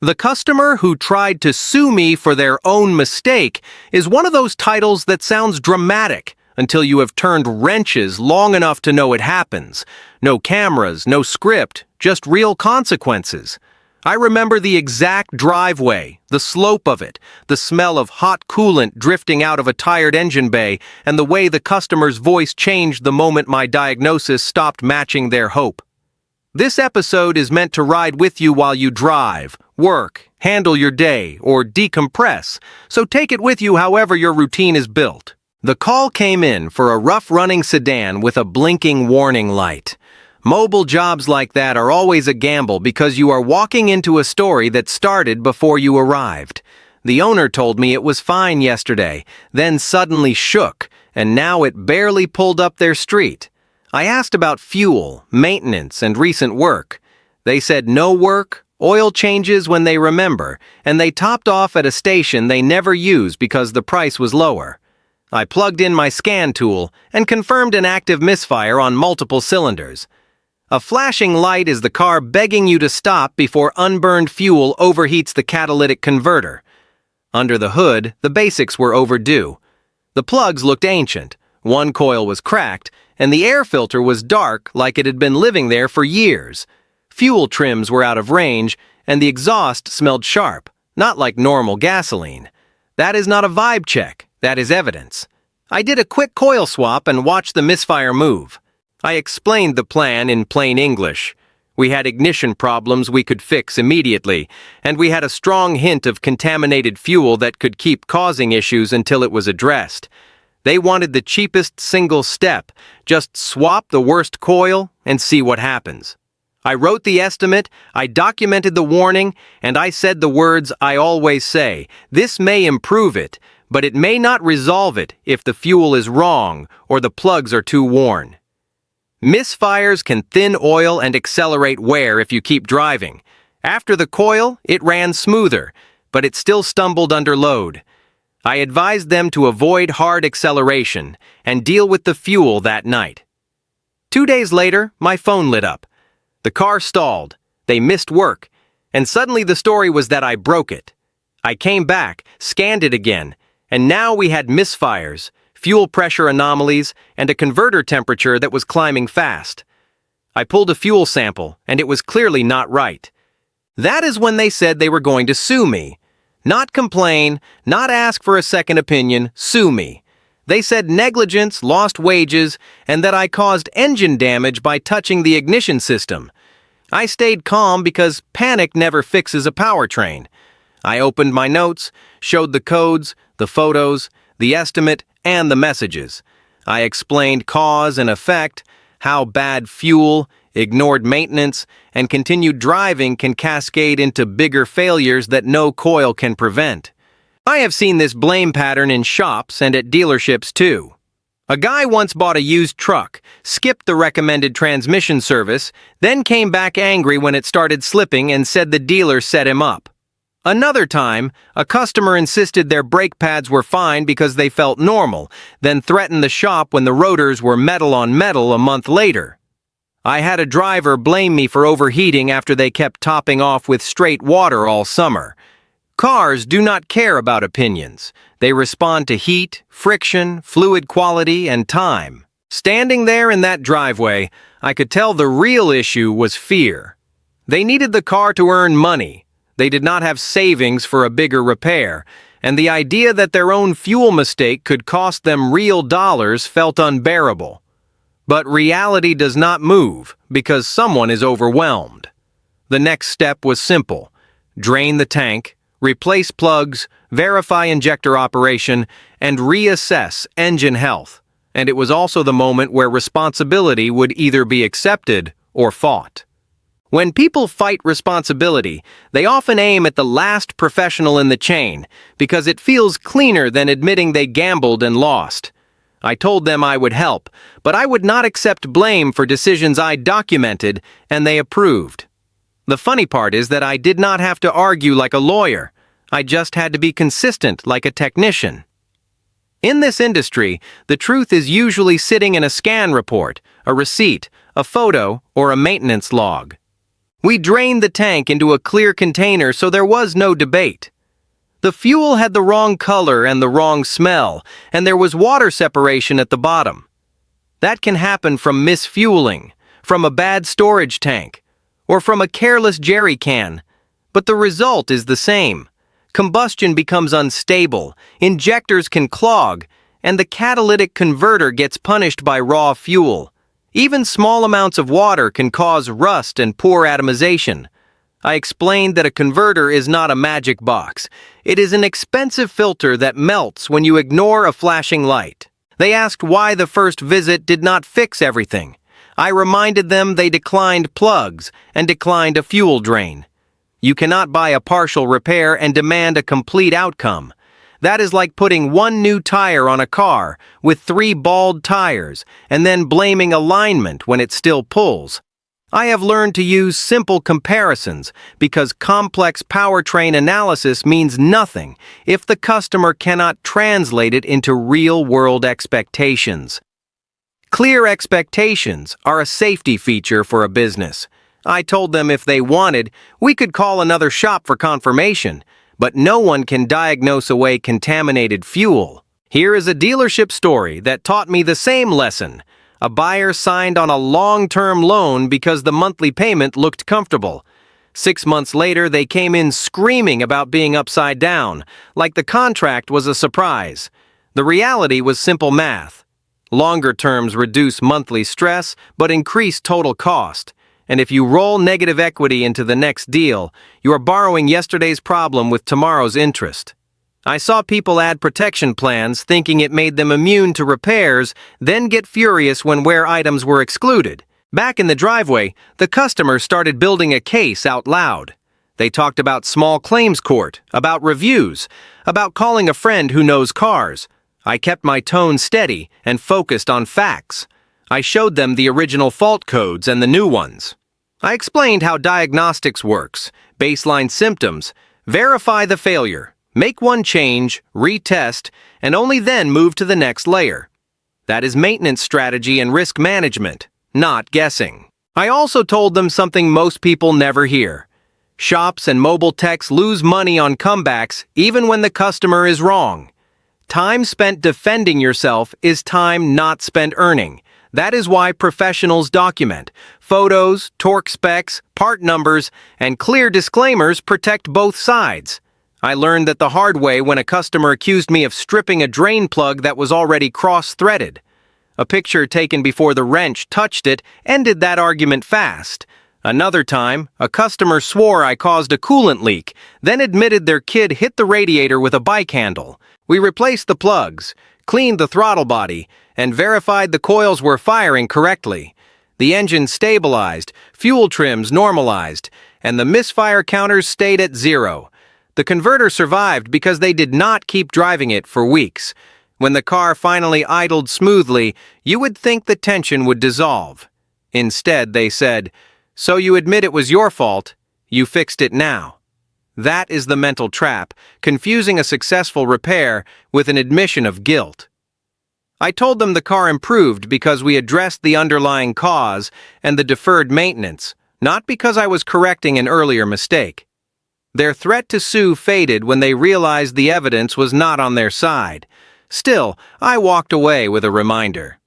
The customer who tried to sue me for their own mistake is one of those titles that sounds dramatic until you have turned wrenches long enough to know it happens. No cameras, no script, just real consequences. I remember the exact driveway, the slope of it, the smell of hot coolant drifting out of a tired engine bay, and the way the customer's voice changed the moment my diagnosis stopped matching their hope. This episode is meant to ride with you while you drive, work, handle your day, or decompress, so take it with you however your routine is built. The call came in for a rough-running sedan with a blinking warning light. Mobile jobs like that are always a gamble because you are walking into a story that started before you arrived. The owner told me it was fine yesterday, then suddenly shook, and now it barely pulled up their street. I asked about fuel, maintenance, and recent work. They said no work, oil changes when they remember, and they topped off at a station they never use because the price was lower. I plugged in my scan tool and confirmed an active misfire on multiple cylinders. A flashing light is the car begging you to stop before unburned fuel overheats the catalytic converter. Under the hood, the basics were overdue. The plugs looked ancient, one coil was cracked, and the air filter was dark like it had been living there for years. Fuel trims were out of range, and the exhaust smelled sharp, not like normal gasoline. That is not a vibe check, that is evidence. I did a quick coil swap and watched the misfire move. I explained the plan in plain English. We had ignition problems we could fix immediately, and we had a strong hint of contaminated fuel that could keep causing issues until it was addressed. They wanted the cheapest single step, just swap the worst coil and see what happens. I wrote the estimate, I documented the warning, and I said the words I always say, this may improve it, but it may not resolve it if the fuel is wrong or the plugs are too worn. Misfires can thin oil and accelerate wear if you keep driving. After the coil, it ran smoother, but it still stumbled under load. I advised them to avoid hard acceleration and deal with the fuel that night. 2 days later, my phone lit up. The car stalled, they missed work, and suddenly the story was that I broke it. I came back, scanned it again, and now we had misfires, fuel pressure anomalies, and a converter temperature that was climbing fast. I pulled a fuel sample, and it was clearly not right. That is when they said they were going to sue me. Not complain, not ask for a second opinion, sue me. They said negligence, lost wages, and that I caused engine damage by touching the ignition system. I stayed calm because panic never fixes a powertrain. I opened my notes, showed the codes, the photos, the estimate, and the messages. I explained cause and effect, how bad fuel, ignored maintenance, and continued driving can cascade into bigger failures that no coil can prevent. I have seen this blame pattern in shops and at dealerships too. A guy once bought a used truck, skipped the recommended transmission service, then came back angry when it started slipping and said the dealer set him up. Another time, a customer insisted their brake pads were fine because they felt normal, then threatened the shop when the rotors were metal on metal a month later. I had a driver blame me for overheating after they kept topping off with straight water all summer. Cars do not care about opinions. They respond to heat, friction, fluid quality, and time. Standing there in that driveway, I could tell the real issue was fear. They needed the car to earn money. They did not have savings for a bigger repair, and the idea that their own fuel mistake could cost them real dollars felt unbearable. But reality does not move because someone is overwhelmed. The next step was simple. Drain the tank, replace plugs, verify injector operation, and reassess engine health. And it was also the moment where responsibility would either be accepted or fought. When people fight responsibility, they often aim at the last professional in the chain because it feels cleaner than admitting they gambled and lost. I told them I would help, but I would not accept blame for decisions I documented, and they approved. The funny part is that I did not have to argue like a lawyer. I just had to be consistent like a technician. In this industry, the truth is usually sitting in a scan report, a receipt, a photo, or a maintenance log. We drained the tank into a clear container so there was no debate. The fuel had the wrong color and the wrong smell, and there was water separation at the bottom. That can happen from misfueling, from a bad storage tank, or from a careless jerry can, but the result is the same. Combustion becomes unstable, injectors can clog, and the catalytic converter gets punished by raw fuel. Even small amounts of water can cause rust and poor atomization. I explained that a converter is not a magic box. It is an expensive filter that melts when you ignore a flashing light. They asked why the first visit did not fix everything. I reminded them they declined plugs and declined a fuel drain. You cannot buy a partial repair and demand a complete outcome. That is like putting one new tire on a car with 3 bald tires and then blaming alignment when it still pulls. I have learned to use simple comparisons because complex powertrain analysis means nothing if the customer cannot translate it into real-world expectations. Clear expectations are a safety feature for a business. I told them if they wanted, we could call another shop for confirmation, but no one can diagnose away contaminated fuel. Here is a dealership story that taught me the same lesson. A buyer signed on a long-term loan because the monthly payment looked comfortable. 6 months later, they came in screaming about being upside down, like the contract was a surprise. The reality was simple math. Longer terms reduce monthly stress, but increase total cost. And if you roll negative equity into the next deal, you are borrowing yesterday's problem with tomorrow's interest. I saw people add protection plans thinking it made them immune to repairs, then get furious when wear items were excluded. Back in the driveway, the customer started building a case out loud. They talked about small claims court, about reviews, about calling a friend who knows cars. I kept my tone steady and focused on facts. I showed them the original fault codes and the new ones. I explained how diagnostics works, baseline symptoms, verify the failure, make one change, retest, and only then move to the next layer. That is maintenance strategy and risk management, not guessing. I also told them something most people never hear. Shops and mobile techs lose money on comebacks even when the customer is wrong. Time spent defending yourself is time not spent earning. That is why professionals document. Photos, torque specs, part numbers, and clear disclaimers protect both sides. I learned that the hard way when a customer accused me of stripping a drain plug that was already cross-threaded. A picture taken before the wrench touched it ended that argument fast. Another time, a customer swore I caused a coolant leak, then admitted their kid hit the radiator with a bike handle. We replaced the plugs, cleaned the throttle body, and verified the coils were firing correctly. The engine stabilized, fuel trims normalized, and the misfire counters stayed at 0. The converter survived because they did not keep driving it for weeks. When the car finally idled smoothly, you would think the tension would dissolve. Instead, they said, "So you admit it was your fault, you fixed it now." That is the mental trap, confusing a successful repair with an admission of guilt. I told them the car improved because we addressed the underlying cause and the deferred maintenance, not because I was correcting an earlier mistake. Their threat to sue faded when they realized the evidence was not on their side. Still, I walked away with a reminder.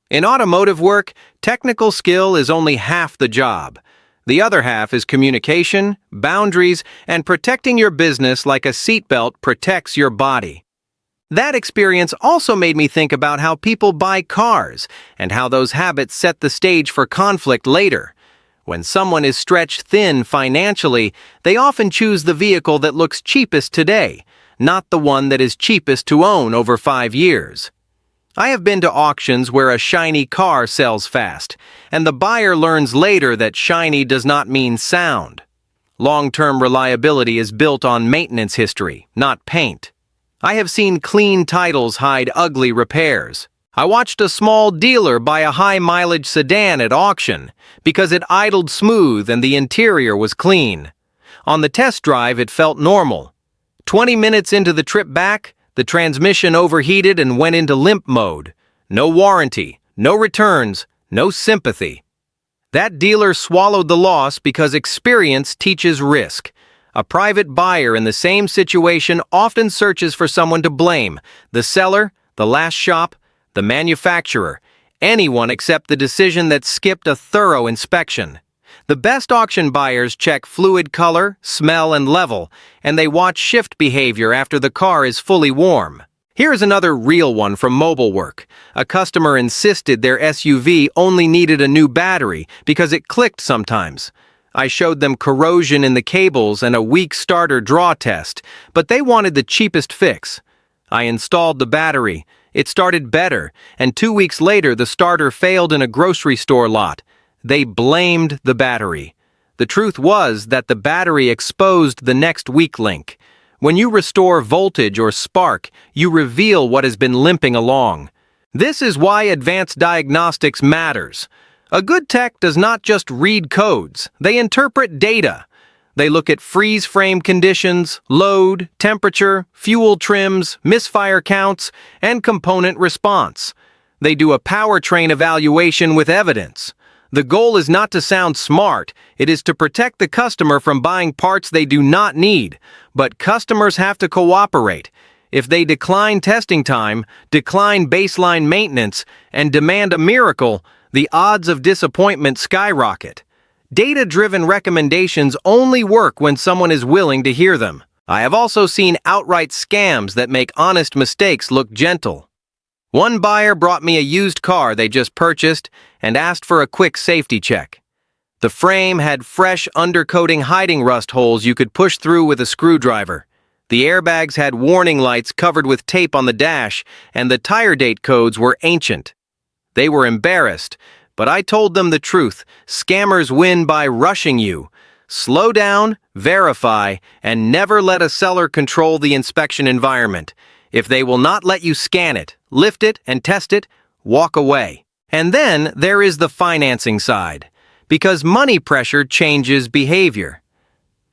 In automotive work, technical skill is only half the job. The other half is communication, boundaries, and protecting your business like a seatbelt protects your body. That experience also made me think about how people buy cars and how those habits set the stage for conflict later. When someone is stretched thin financially, they often choose the vehicle that looks cheapest today, not the one that is cheapest to own over 5 years. I have been to auctions where a shiny car sells fast, and the buyer learns later that shiny does not mean sound. Long-term reliability is built on maintenance history, not paint. I have seen clean titles hide ugly repairs. I watched a small dealer buy a high-mileage sedan at auction because it idled smooth and the interior was clean. On the test drive, it felt normal. 20 minutes into the trip back, the transmission overheated and went into limp mode. No warranty, no returns, no sympathy. That dealer swallowed the loss because experience teaches risk. A private buyer in the same situation often searches for someone to blame: the seller, the last shop, the manufacturer, anyone except the decision that skipped a thorough inspection. The best auction buyers check fluid color, smell, and level, and they watch shift behavior after the car is fully warm. Here's another real one from mobile work. A customer insisted their SUV only needed a new battery because it clicked sometimes. I showed them corrosion in the cables and a weak starter draw test, but they wanted the cheapest fix. I installed the battery. It started better, and 2 weeks later the starter failed in a grocery store lot. They blamed the battery. The truth was that the battery exposed the next weak link. When you restore voltage or spark, you reveal what has been limping along. This is why advanced diagnostics matters. A good tech does not just read codes, they interpret data. They look at freeze frame conditions, load, temperature, fuel trims, misfire counts, and component response. They do a powertrain evaluation with evidence. The goal is not to sound smart, it is to protect the customer from buying parts they do not need. But customers have to cooperate. If they decline testing time, decline baseline maintenance, and demand a miracle, the odds of disappointment skyrocket. Data-driven recommendations only work when someone is willing to hear them. I have also seen outright scams that make honest mistakes look gentle. One buyer brought me a used car they just purchased and asked for a quick safety check. The frame had fresh undercoating hiding rust holes you could push through with a screwdriver. The airbags had warning lights covered with tape on the dash, and the tire date codes were ancient. They were embarrassed, but I told them the truth. Scammers win by rushing you. Slow down, verify, and never let a seller control the inspection environment. If they will not let you scan it, lift it, and test it, walk away. And then there is the financing side, because money pressure changes behavior.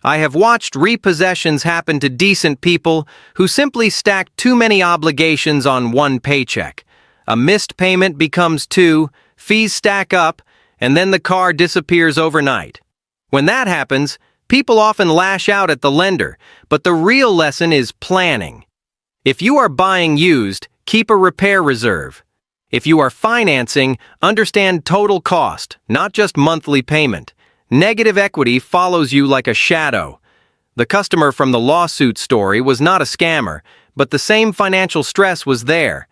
I have watched repossessions happen to decent people who simply stack too many obligations on one paycheck. A missed payment becomes 2, fees stack up, and then the car disappears overnight. When that happens, people often lash out at the lender, but the real lesson is planning. If you are buying used, keep a repair reserve. If you are financing, understand total cost, not just monthly payment. Negative equity follows you like a shadow. The customer from the lawsuit story was not a scammer, but the same financial stress was there.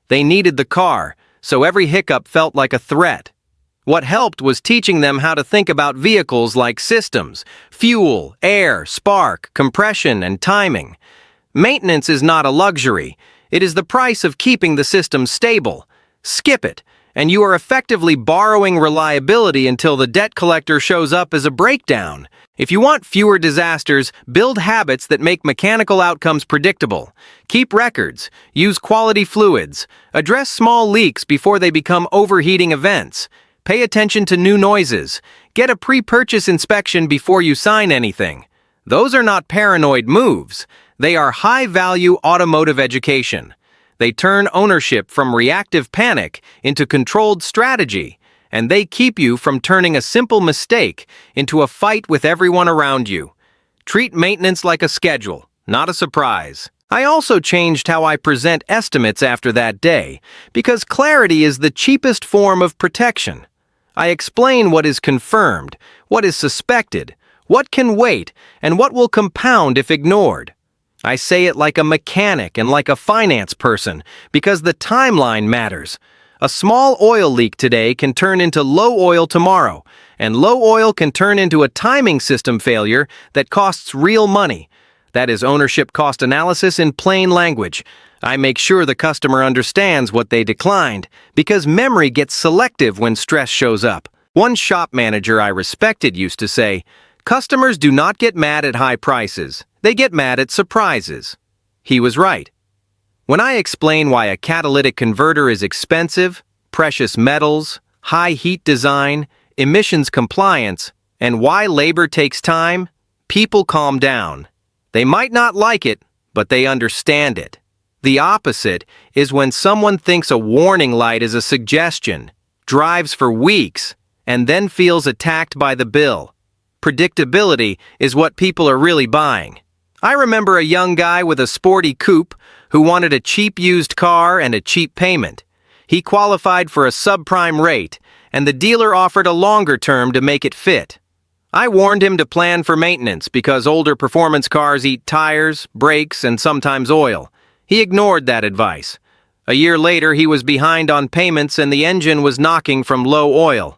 They needed the car, so every hiccup felt like a threat. What helped was teaching them how to think about vehicles like systems: fuel, air, spark, compression, and timing. Maintenance is not a luxury. It is the price of keeping the system stable. Skip it, and you are effectively borrowing reliability until the debt collector shows up as a breakdown. If you want fewer disasters, build habits that make mechanical outcomes predictable. Keep records, use quality fluids, address small leaks before they become overheating events. Pay attention to new noises. Get a pre-purchase inspection before you sign anything. Those are not paranoid moves. They are high-value automotive education. They turn ownership from reactive panic into controlled strategy, and they keep you from turning a simple mistake into a fight with everyone around you. Treat maintenance like a schedule, not a surprise. I also changed how I present estimates after that day, because clarity is the cheapest form of protection. I explain what is confirmed, what is suspected, what can wait, and what will compound if ignored. I say it like a mechanic and like a finance person, because the timeline matters. A small oil leak today can turn into low oil tomorrow, and low oil can turn into a timing system failure that costs real money. That is ownership cost analysis in plain language. I make sure the customer understands what they declined, because memory gets selective when stress shows up. One shop manager I respected used to say, "Customers do not get mad at high prices, they get mad at surprises." He was right. When I explain why a catalytic converter is expensive, precious metals, high heat design, emissions compliance, and why labor takes time, people calm down. They might not like it, but they understand it. The opposite is when someone thinks a warning light is a suggestion, drives for weeks, and then feels attacked by the bill. Predictability is what people are really buying. I remember a young guy with a sporty coupe who wanted a cheap used car and a cheap payment. He qualified for a subprime rate, and the dealer offered a longer term to make it fit. I warned him to plan for maintenance because older performance cars eat tires, brakes, and sometimes oil. He ignored that advice. A year later, he was behind on payments and the engine was knocking from low oil.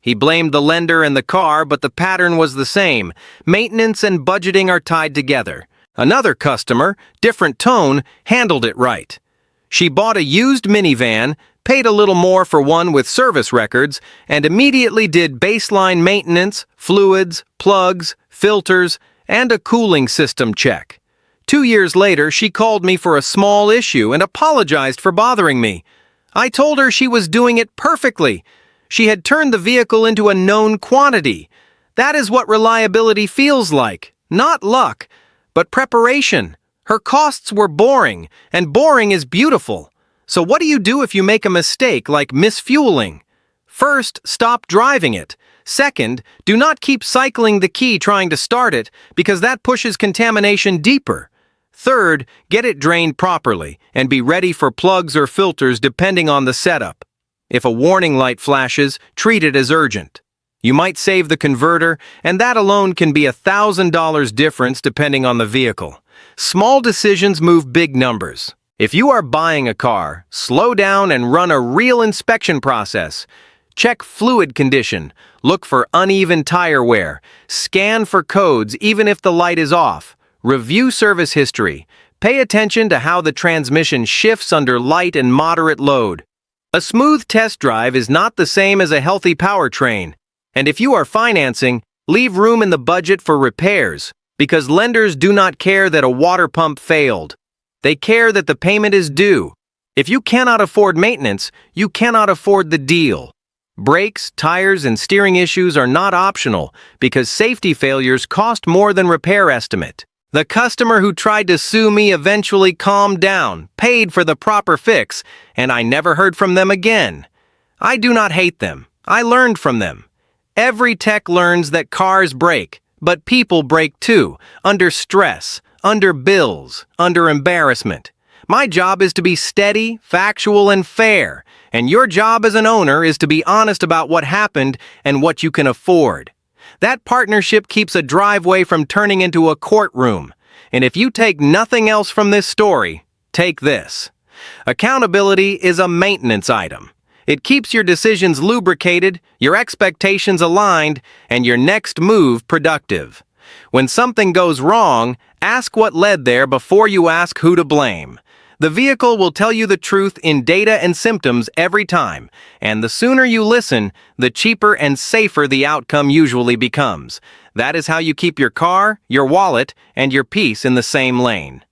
He blamed the lender and the car, but the pattern was the same. Maintenance and budgeting are tied together. Another customer, different tone, handled it right. She bought a used minivan, paid a little more for one with service records, and immediately did baseline maintenance, fluids, plugs, filters, and a cooling system check. 2 years later, she called me for a small issue and apologized for bothering me. I told her she was doing it perfectly. She had turned the vehicle into a known quantity. That is what reliability feels like. Not luck, but preparation. Her costs were boring, and boring is beautiful. So what do you do if you make a mistake like misfueling? First, stop driving it. Second, do not keep cycling the key trying to start it, because that pushes contamination deeper. Third, get it drained properly, and be ready for plugs or filters depending on the setup. If a warning light flashes, treat it as urgent. You might save the converter, and that alone can be $1,000 difference depending on the vehicle. Small decisions move big numbers. If you are buying a car, slow down and run a real inspection process. Check fluid condition, look for uneven tire wear, scan for codes even if the light is off, review service history, pay attention to how the transmission shifts under light and moderate load. A smooth test drive is not the same as a healthy powertrain. And if you are financing, leave room in the budget for repairs, because lenders do not care that a water pump failed. They care that the payment is due. If you cannot afford maintenance, you cannot afford the deal. Brakes, tires, and steering issues are not optional because safety failures cost more than repair estimate. The customer who tried to sue me eventually calmed down, paid for the proper fix, and I never heard from them again. I do not hate them. I learned from them. Every tech learns that cars break, but people break too, under stress, under bills, under embarrassment. My job is to be steady, factual, and fair, and your job as an owner is to be honest about what happened and what you can afford. That partnership keeps a driveway from turning into a courtroom. And if you take nothing else from this story, take this. Accountability is a maintenance item. It keeps your decisions lubricated, your expectations aligned, and your next move productive. When something goes wrong, ask what led there before you ask who to blame. The vehicle will tell you the truth in data and symptoms every time, and the sooner you listen, the cheaper and safer the outcome usually becomes. That is how you keep your car, your wallet, and your peace in the same lane.